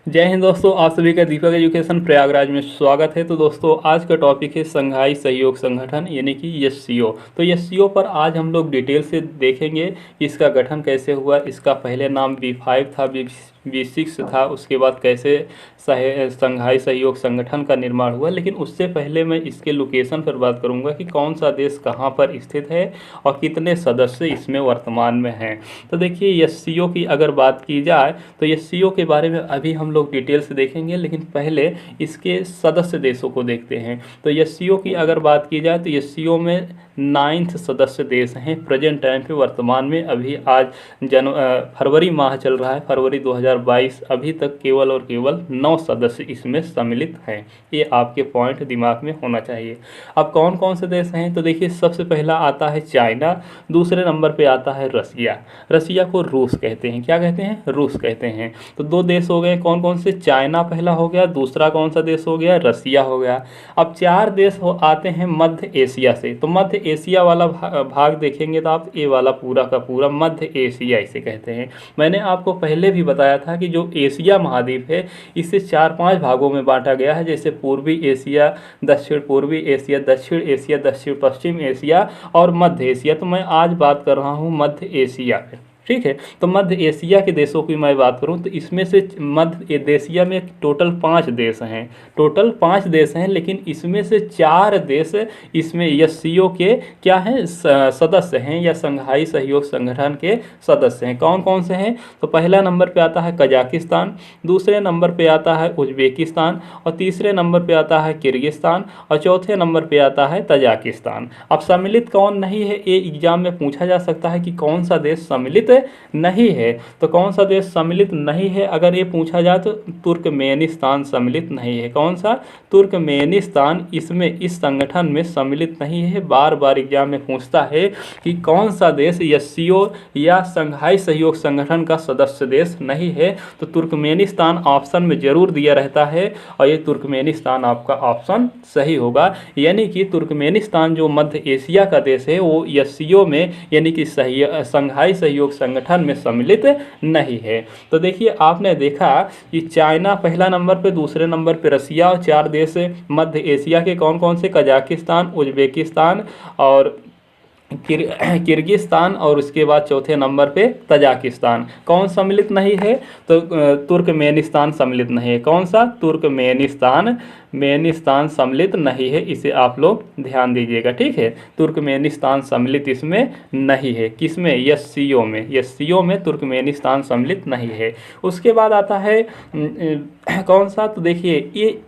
जय हिंद दोस्तों, आप सभी का दीपक एजुकेशन प्रयागराज में स्वागत है। तो दोस्तों, आज का टॉपिक है संघाई सहयोग संगठन यानी कि एससीओ। तो एससीओ पर आज हम लोग डिटेल से देखेंगे कि इसका गठन कैसे हुआ। इसका पहले नाम B5 था, B6 था, उसके बाद कैसे संघाई सहयोग संगठन का निर्माण हुआ। लेकिन उससे पहले मैं इसके लोकेशन पर बात करूंगा कि कौन सा देश कहाँ पर स्थित है और कितने सदस्य इसमें वर्तमान में हैं। तो देखिए, एससीओ की अगर बात की जाए तो एससीओ के बारे में अभी हम लोग डिटेल से देखेंगे, लेकिन पहले इसके सदस्य देशों को देखते हैं। तो एससीओ की अगर बात की जाए तो एससीओ में 9th सदस्य देश हैं प्रेजेंट टाइम पे। वर्तमान में अभी आज फरवरी माह चल रहा है, फरवरी 2022, अभी तक केवल और केवल 9 सदस्य इसमें सम्मिलित हैं। ये आपके पॉइंट दिमाग में होना चाहिए। अब कौन कौन से देश हैं तो देखिए, सबसे पहला आता है चाइना, दूसरे नंबर पे आता है रसिया। रसिया को रूस कहते हैं। क्या कहते हैं? रूस कहते हैं। तो दो देश हो गए, कौन कौन से? चाइना पहला हो गया, दूसरा कौन सा देश हो गया? रसिया हो गया। अब 4 देश आते हैं मध्य एशिया से। तो मध्य एशिया वाला भाग देखेंगे तो आप ये वाला पूरा का पूरा मध्य एशिया इसे कहते हैं। मैंने आपको पहले भी बताया था कि जो एशिया महाद्वीप है इसे 4-5 भागों में बांटा गया है, जैसे पूर्वी एशिया, दक्षिण पूर्वी एशिया, दक्षिण एशिया, दक्षिण पश्चिम एशिया और मध्य एशिया। तो मैं आज बात कर रहा हूँ मध्य एशिया पे, ठीक है। तो मध्य एशिया के देशों की मैं बात करूं तो इसमें से मध्य एशिया में टोटल 5 देश हैं। टोटल 5 देश हैं, लेकिन इसमें से 4 देश इसमें एससीओ के क्या हैं? सदस्य हैं या संघाई सहयोग संगठन के सदस्य हैं। कौन कौन से हैं? तो पहला नंबर पे आता है कजाकिस्तान, दूसरे नंबर पे आता है उज्बेकिस्तान और तीसरे नंबर पे आता है किर्गिस्तान और चौथे नंबर पे आता है तजाकिस्तान। अब सम्मिलित कौन नहीं है, ये एग्जाम में पूछा जा सकता है कि कौन सा देश सम्मिलित नहीं है। तो कौन सा देश सम्मिलित नहीं है अगर ये पूछा जाए तो तुर्कमेनिस्तान सम्मिलित नहीं है। कौन सा? तुर्कमेनिस्तान इसमें इस संगठन में सम्मिलित नहीं है। बार बार एग्जाम में पूछता है कि कौन सा देश एससीओ या संघाई सहयोग संगठन का सदस्य देश नहीं है, तो तुर्कमेनिस्तान ऑप्शन में जरूर दिया रहता है और ये तुर्कमेनिस्तान आपका ऑप्शन सही होगा। यानी कि तुर्कमेनिस्तान जो मध्य एशिया का देश है वो एससीओ में यानी कि संघाई सहयोग संगठन में सम्मिलित नहीं है। तो देखिए, आपने देखा कि चाइना पहला नंबर पे, दूसरे नंबर पे रसिया और 4 देश मध्य एशिया के कौन कौन से? कजाकिस्तान, उज्बेकिस्तान और किर्गिस्तान और उसके बाद चौथे नंबर पे तजाकिस्तान। कौन सम्मिलित नहीं है? तो तुर्कमेनिस्तान सम्मिलित नहीं है। कौन सा? तुर्कमेनिस्तान सम्मिलित नहीं है। इसे आप लोग ध्यान दीजिएगा, ठीक है। तुर्कमेनिस्तान सम्मिलित इसमें नहीं है। किसमें? एससीओ में। एससीओ में तुर्कमेनिस्तान सम्मिलित नहीं है। उसके बाद आता है कौन सा? तो देखिए,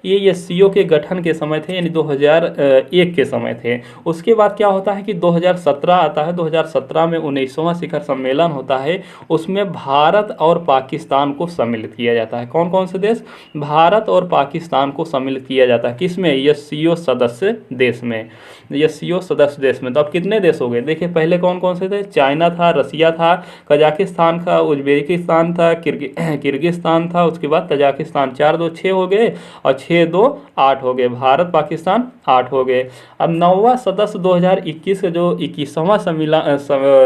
ये एससीओ के गठन के समय थे, यानी 2001 के समय थे। उसके बाद क्या होता है कि 2017 आता है। 2017 में 19वां शिखर सम्मेलन होता है। उसमें भारत और पाकिस्तान को सम्मिलित किया जाता है। कौन कौन से देश? भारत और पाकिस्तान को सम्मिलित किया जाता है। किसमें? एससीओ सदस्य देश में। एससीओ सदस्य देश में। तो अब कितने देश हो गए? देखिए, पहले कौन कौन से थे? चाइना था, रसिया था, कजाकिस्तान था, उज्बेकिस्तान था, किर्गिस्तान था, उसके बाद तजाकिस्तान। 4 2 6 हो गए और 6 2 8 हो गए। भारत पाकिस्तान 8 हो गए। अब 9वां सदस्य 2021 का जो 21वां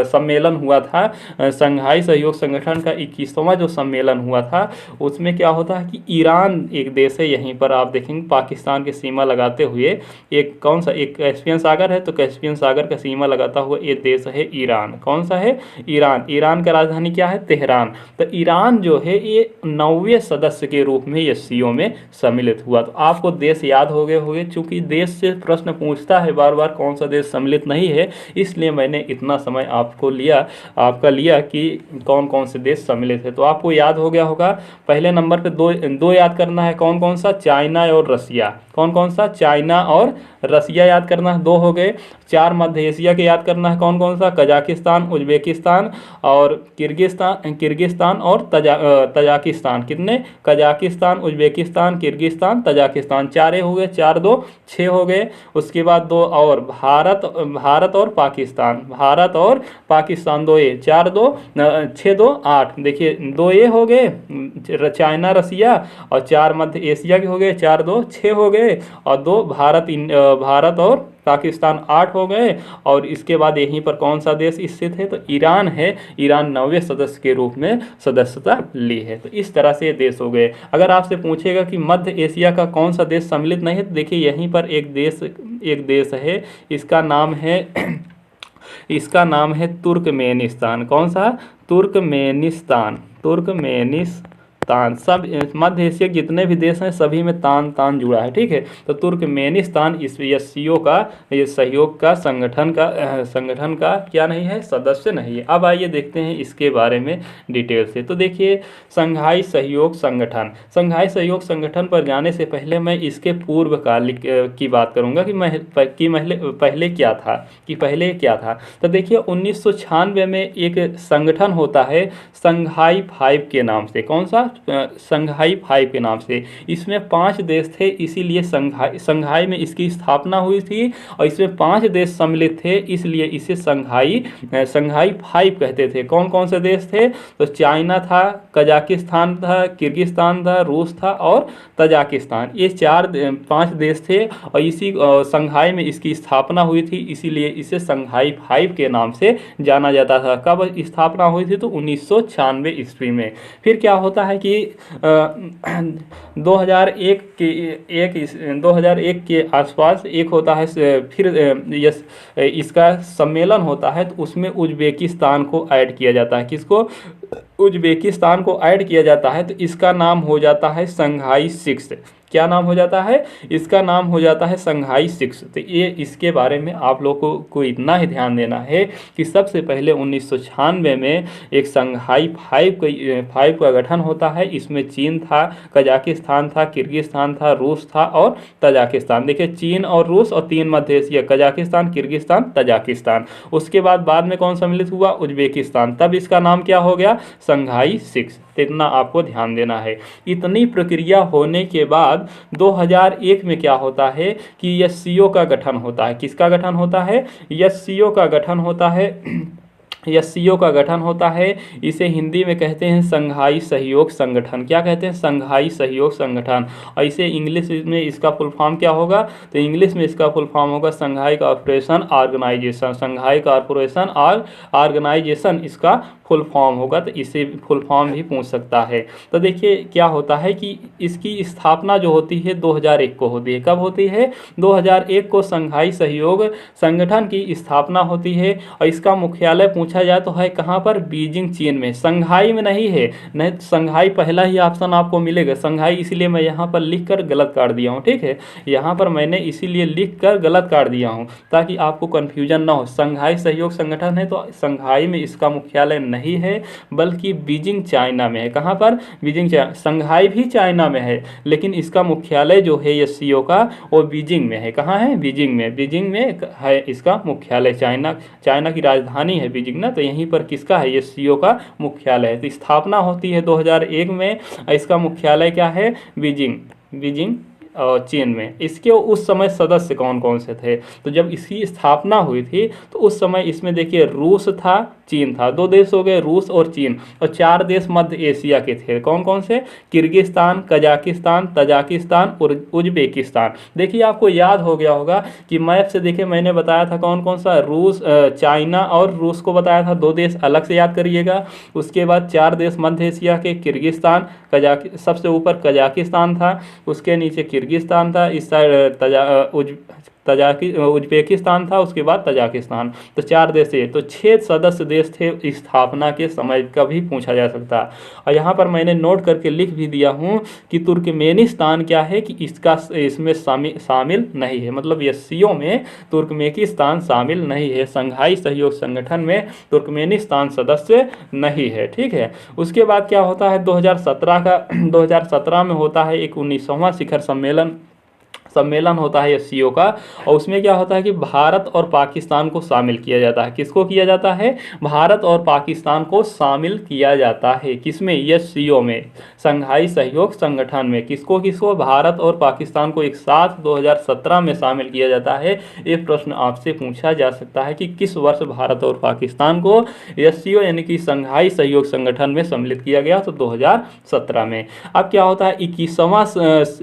सम्मेलन हुआ था, संघाई सहयोग संगठन का 21वां जो सम्मेलन हुआ था, उसमें क्या होता है कि ईरान एक देश है। यहीं पर आप देखेंगे पाकिस्तान की सीमा लगाते हुए एक कौन सा? एक कैस्पियन सागर है, तो कैस्पियन सागर का सीमा लगाता हुआ ये देश है ईरान। कौन सा है? ईरान। ईरान का राजधानी क्या है? तेहरान। तो ईरान जो है ये 9वें सदस्य के रूप में एससीओ में सम्मिलित हुआ। तो आपको देश याद हो गए होंगे। चूंकि देश से प्रश्न पूछता है बार बार कौन सा देश सम्मिलित नहीं है, इसलिए मैंने इतना समय आपका लिया कि कौन कौन से देश सम्मिलित है। तो आपको याद हो गया होगा। पहले नंबर पे दो याद करना है। कौन कौन सा? चाइना और रसिया। कौन कौन सा? चाइना और रसिया याद करना है, 2 हो गए। 4 मध्य एशिया के याद करना है। कौन कौन सा? कजाकिस्तान, उज्बेकिस्तान और किर्गिस्तान और तजाकिस्तान। कितने? Kazakhstan, Uzbekistan, Kyrgyzstan, Tajikistan. 4 हो गए। 4 2 6 हो गए। उसके बाद 2 और भारत और पाकिस्तान। भारत और पाकिस्तान 2 ये। 4 2 6 2 8। देखिए, 2 ये हो गए चाइना रसिया और 4 मध्य एशिया के हो गए। 4 2 6 हो गए और 2 भारत और पाकिस्तान 8 हो गए। और इसके बाद यहीं पर कौन सा देश स्थित है, तो ईरान है। ईरान 9वें सदस्य के रूप में सदस्यता ली है। तो इस तरह से ये देश हो गए। अगर आपसे पूछेगा कि मध्य एशिया का कौन सा देश सम्मिलित नहीं है, तो देखिए यहीं पर एक देश है, इसका नाम है इसका नाम है तुर्कमेनिस्तान। कौन सा, तुर्कमेनिस्तान। तुर्कमेनिस्तान। सब मध्य एशिया के जितने भी देश हैं सभी में तान तान जुड़ा है, ठीक है। तो तुर्कमेनिस्तान इस एससीओ का, ये सहयोग का संगठन का क्या नहीं है, सदस्य नहीं है। अब आइए देखते हैं इसके बारे में डिटेल से। तो देखिए संघाई सहयोग संगठन, संघाई सहयोग संगठन पर जाने से पहले मैं इसके पूर्व काल की बात करूंगा कि पहले क्या था। तो देखिए 1996 में एक संगठन होता है संघाई 5 के नाम से। कौन सा, संघाई 5 के नाम से। इसमें 5 देश थे, इसीलिए संघाई में इसकी स्थापना हुई थी। और इसमें 5 देश सम्मिलित थे, इसलिए इसे संघाई 5 कहते थे। कौन कौन से देश थे, तो चाइना था, कजाकिस्तान था, किर्गिस्तान था, रूस था और तजाकिस्तान। ये 5 देश थे और इसी संघाई में इसकी स्थापना हुई थी, इसीलिए इसे संघाई 5 के नाम से जाना जाता था। कब स्थापना हुई थी, तो 1996 ईस्वी में। फिर क्या होता है कि 2001 के आसपास एक होता है, फिर इसका सम्मेलन होता है, तो उसमें उज्बेकिस्तान को ऐड किया जाता है। किसको, उज्बेकिस्तान को ऐड किया जाता है, तो इसका नाम हो जाता है संघाई 6। क्या नाम हो जाता है, इसका नाम हो जाता है संघाई 6। तो ये इसके बारे में आप लोगों को इतना ही ध्यान देना है कि सबसे पहले 1996 में एक संघाई 5 का गठन होता है। इसमें चीन था, कजाकिस्तान था, किर्गिस्तान था, रूस था और तजाकिस्तान। देखिए चीन और रूस और 3 मध्य एशिया, कजाकिस्तान, किर्गिस्तान, तजाकिस्तान। उसके बाद में कौन सम्मिलित हुआ, उज्बेकिस्तान। तब इसका नाम क्या हो गया, संघाई 6। इतना आपको ध्यान देना है। इतनी प्रक्रिया होने के बाद 2001 में क्या होता है कि एससीओ का गठन होता है। किसका गठन होता है, एससीओ का गठन होता है। एससीओ का गठन होता है, इसे हिंदी में कहते हैं संघाई सहयोग संगठन। क्या कहते हैं, संघाई सहयोग संगठन। और इसे इंग्लिश में इसका फुल फॉर्म क्या होगा, तो इंग्लिश में इसका फुल फॉर्म होगा Shanghai corporation organisation. Shanghai corporation और ऑर्गेनाइजेशन इसका फुल फॉर्म होगा। तो इसे फुल फॉर्म भी पूछ सकता है। तो देखिए क्या होता है कि इसकी स्थापना जो होती है 2001 को होती है। कब होती है, 2001 को संघाई सहयोग संगठन की स्थापना होती है। और इसका मुख्यालय पूछा जाए तो है कहाँ पर, बीजिंग चीन में। संघाई में नहीं है, नहीं संघाई पहला ही ऑप्शन आपको मिलेगा। संघाई इसीलिए मैं यहाँ पर लिख कर गलत काट दिया हूँ, ठीक है। यहाँ पर मैंने इसीलिए लिख कर गलत काट दिया हूँ ताकि आपको कन्फ्यूजन ना हो। संघाई सहयोग संगठन है तो संघाई में इसका मुख्यालय नहीं है, बल्कि बीजिंग चाइना में है। कहाँ पर, बीजिंग संघाई भी चाइना में है, लेकिन इसका मुख्यालय जो है एससीओ का वो बीजिंग में है। कहाँ है, बीजिंग में। बीजिंग में है इसका मुख्यालय। चाइना की राजधानी है बीजिंग ना। तो यहीं पर किसका है, एससीओ का मुख्यालय है। तो स्थापना होती है 2001 में। इसका मुख्यालय क्या है, बीजिंग चीन में। इसके उस समय सदस्य कौन कौन से थे, तो जब इसकी स्थापना हुई थी तो उस समय इसमें देखिए रूस था, चीन था। 2 देश हो गए, रूस और चीन। और 4 देश मध्य एशिया के थे। कौन कौन से, किर्गिस्तान, कजाकिस्तान, तजाकिस्तान और उज्बेकिस्तान। देखिए आपको याद हो गया होगा कि मैप से देखिए मैंने बताया था कौन कौन सा, रूस, चाइना और रूस को बताया था। 2 देश अलग से याद करिएगा। उसके बाद 4 देश मध्य एशिया के, किर्गिस्तान, सबसे ऊपर कजाकिस्तान था, उसके नीचे किर्गिस्तान था, इस साइड उज्बेकिस्तान था, उसके बाद तजाकिस्तान। तो 4 देश थे। तो 6 सदस्य देश थे स्थापना के समय का भी पूछा जा सकता है। और यहाँ पर मैंने नोट करके लिख भी दिया हूँ कि तुर्कमेनिस्तान क्या है कि इसमें शामिल नहीं है। मतलब एससीओ में तुर्कमेनिस्तान शामिल नहीं है। संघाई सहयोग संगठन में तुर्कमेनिस्तान सदस्य नहीं है, ठीक है। उसके बाद क्या होता है, 2017 में होता है एक 19वां शिखर सम्मेलन होता है एससीओ का। और उसमें क्या होता है कि भारत और पाकिस्तान को शामिल किया जाता है। किसको किया जाता है, भारत और पाकिस्तान को शामिल किया जाता है। किसमें, एससीओ में, संघाई सहयोग संगठन में। किसको, भारत और पाकिस्तान को एक साथ 2017 में शामिल किया जाता है। ये प्रश्न आपसे पूछा जा सकता है कि किस वर्ष भारत और पाकिस्तान को एससीओ यानी कि संघाई सहयोग संगठन में सम्मिलित किया गया, तो 2017 में। अब क्या होता है, 21वां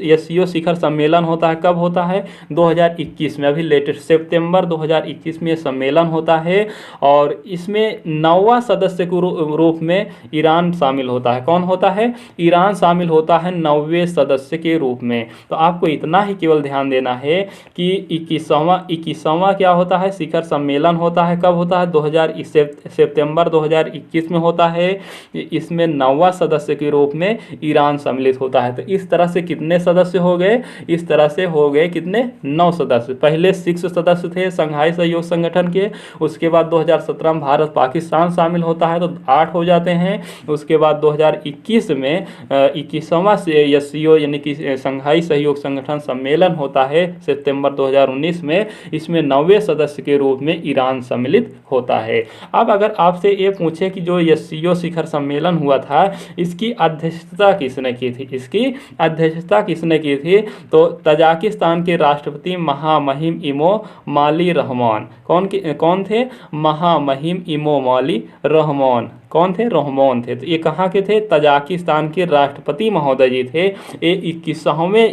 एससीओ शिखर सम्मेलन होता है। कब होता है? 2021 में, अभी लेटेस्ट सितंबर 2021 में सम्मेलन होता है और इसमें 9वां सदस्य के रूप में ईरान शामिल होता है। कौन होता है? ईरान शामिल होता है 9वें सदस्य के रूप में। तो आपको इतना ही केवल ध्यान देना है कि 21वां क्या होता है? शिखर सम्मेलन होता है। कब होता है? सितंबर 2021 में होता है। इसमें 9वां सदस्य के रूप में ईरान सम्मिलित होता है। तो इस तरह से कितने सदस्य हो गए? इस तरह से हो गए कितने? 9 सदस्य। पहले 6 सदस्य थे संघाई सहयोग संगठन के, उसके बाद 2017 में भारत पाकिस्तान शामिल होता है तो 8 हो जाते हैं। उसके बाद 2021 में 21वां SCO यानी कि संघाई सहयोग संगठन सम्मेलन होता है सितंबर 2019 में। इसमें 9वें सदस्य के रूप में ईरान सम्मिलित होता है। अब अगर आपसे ये पूछे कि जो SCO शिखर सम्मेलन हुआ था इसकी अध्यक्षता किसने की थी? इसकी अध्यक्षता किसने की थी? तो तजाकिस्तान के राष्ट्रपति महामहिम इमोमाली रहमान। कौन थे? महामहिम इमोमाली रहमान। कौन थे? रहमान थे। तो ये कहाँ के थे? तजाकिस्तान के राष्ट्रपति महोदय जी थे। ये 21वें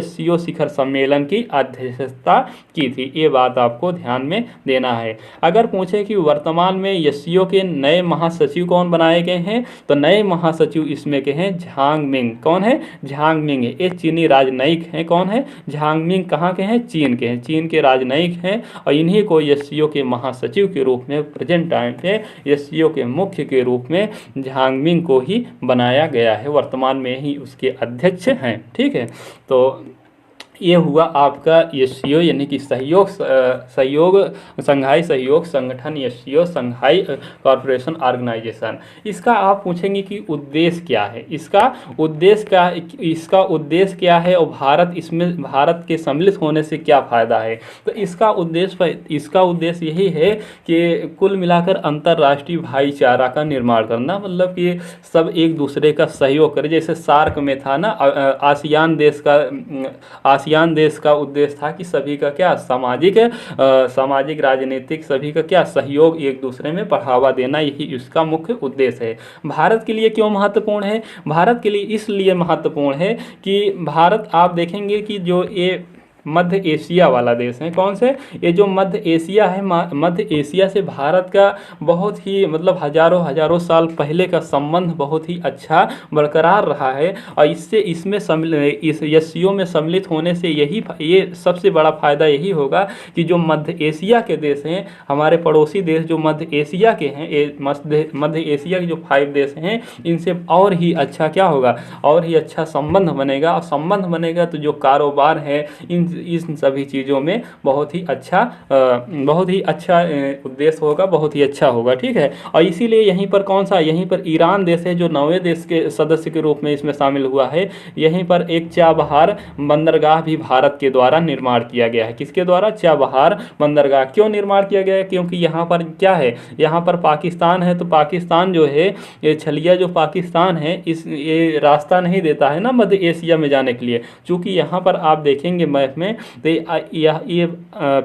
SCO शिखर सम्मेलन की अध्यक्षता की थी। ये बात आपको ध्यान में देना है। अगर पूछे कि वर्तमान में SCO के नए महासचिव कौन बनाए गए हैं, तो नए महासचिव इसमें के हैं झांग मिंग। कौन है? झांग मिंग है। ये चीनी राजनयिक हैं। कौन है? झांग मिंग कहाँ के हैं? चीन के हैं। चीन के राजनयिक हैं और इन्हीं को SCO के महासचिव के रूप में प्रेजेंट टाइम पे SCO के मुख्य के रूप में झांग मिंग को ही बनाया गया है। वर्तमान में ही उसके अध्यक्ष हैं। ठीक है, तो ये हुआ आपका SCO यानी कि संघाई सहयोग संगठन, SCO संघाई कॉरपोरेशन ऑर्गेनाइजेशन। इसका आप पूछेंगे कि उद्देश्य क्या है? इसका उद्देश्य क्या है और भारत के सम्मिलित होने से क्या फ़ायदा है? तो इसका उद्देश्य यही है कि कुल मिलाकर अंतर्राष्ट्रीय भाईचारा का निर्माण करना, मतलब कि सब एक दूसरे का सहयोग करें। जैसे सार्क में था ना, आसियान देश का उद्देश्य था कि सभी का क्या सामाजिक राजनीतिक सभी का क्या सहयोग, एक दूसरे में बढ़ावा देना, यही इसका मुख्य उद्देश्य है। भारत के लिए क्यों महत्वपूर्ण है? भारत के लिए इसलिए महत्वपूर्ण है कि भारत, आप देखेंगे कि जो ये मध्य एशिया वाला देश है, कौन से? ये जो मध्य एशिया है, मध्य एशिया से भारत का बहुत ही मतलब हजारों साल पहले का संबंध बहुत ही अच्छा बरकरार रहा है। और इस SCO में सम्मिलित होने से ये सबसे बड़ा फायदा यही होगा कि जो मध्य एशिया के देश हैं, हमारे पड़ोसी देश जो मध्य एशिया के हैं, ये मध्य एशिया के जो 5 देश हैं, इनसे और ही अच्छा क्या होगा? और ही अच्छा संबंध बनेगा। और संबंध बनेगा तो जो कारोबार है इन सभी चीज़ों में बहुत ही अच्छा उद्देश्य होगा, बहुत ही अच्छा होगा। ठीक है, और इसीलिए यहीं पर कौन सा? यहीं पर ईरान देश है जो 9वें देश के सदस्य के रूप में इसमें शामिल हुआ है। यहीं पर एक चाबहार बंदरगाह भी भारत के द्वारा निर्माण किया गया है। किसके द्वारा? चाबहार बंदरगाह। क्यों निर्माण किया गया है? क्योंकि यहाँ पर क्या है? यहाँ पर पाकिस्तान है, तो पाकिस्तान जो है, ये छलिया जो पाकिस्तान है, ये रास्ता नहीं देता है ना मध्य एशिया में जाने के लिए। चूँकि यहाँ पर आप देखेंगे मैप में, तो ये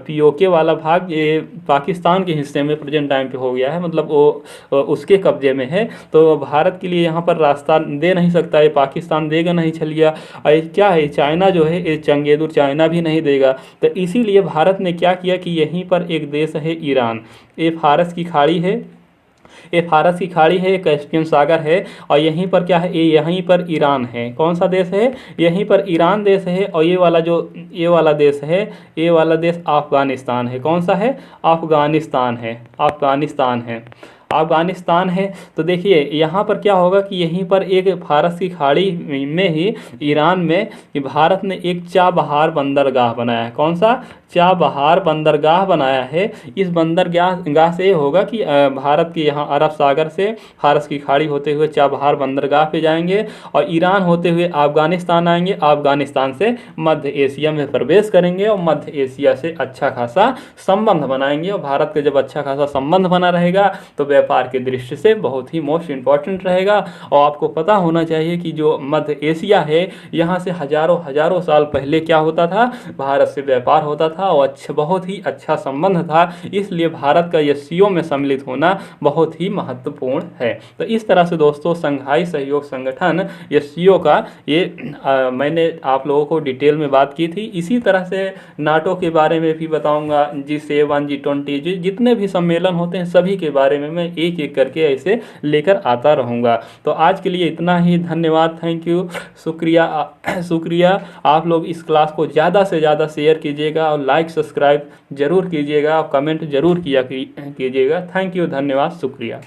POK वाला भाग ये पाकिस्तान के हिस्से में प्रेजेंट टाइम पे हो गया है, मतलब वो उसके कब्जे में है। तो भारत के लिए यहाँ पर रास्ता दे नहीं सकता है, पाकिस्तान देगा नहीं छलिया। और क्या है? चाइना जो है, ये चंगेदुर चाइना भी नहीं देगा। तो इसीलिए भारत ने क्या किया कि यहीं पर एक देश है ईरान, ये फारस की खाड़ी है, कैस्पियन सागर है, और यहीं पर क्या है? यहीं पर ईरान है। कौन सा देश है? यहीं पर ईरान देश है। और ये वाला देश है, ये वाला देश अफगानिस्तान है। कौन सा है? अफगानिस्तान है। तो देखिए यहाँ पर क्या होगा कि यहीं पर एक फारस की खाड़ी में ही ईरान में भारत ने एक चाबहार बंदरगाह बनाया है। कौन सा? चाबहार बंदरगाह बनाया है। इस बंदरगाह से होगा कि भारत के यहाँ अरब सागर से फारस की खाड़ी होते हुए चाबहार बंदरगाह पे जाएंगे और ईरान होते हुए अफगानिस्तान आएंगे, अफगानिस्तान से मध्य एशिया में प्रवेश करेंगे और मध्य एशिया से अच्छा खासा संबंध बनाएंगे। और भारत का जब अच्छा खासा संबंध बना रहेगा तो व्यापार के दृष्टि से बहुत ही मोस्ट इम्पॉर्टेंट रहेगा। और आपको पता होना चाहिए कि जो मध्य एशिया है, यहाँ से हजारों साल पहले क्या होता था? भारत से व्यापार होता था। था और बहुत ही अच्छा संबंध था, इसलिए भारत का एससीओ में सम्मिलित होना बहुत ही महत्वपूर्ण है। तो इस तरह से दोस्तों संघाई सहयोग संगठन एससीओ का ये मैंने आप लोगों को डिटेल में बात की थी। इसी तरह से नाटो के बारे में भी बताऊंगा, G7 G20 जितने भी सम्मेलन होते हैं सभी के बारे में मैं एक एक करके ऐसे लेकर आता रहूँगा। तो आज के लिए इतना ही, धन्यवाद, थैंक यू, शुक्रिया। आप लोग इस क्लास को ज़्यादा से ज़्यादा शेयर कीजिएगा और लाइक सब्सक्राइब जरूर कीजिएगा और कमेंट जरूर किया कीजिएगा। थैंक यू, धन्यवाद, शुक्रिया।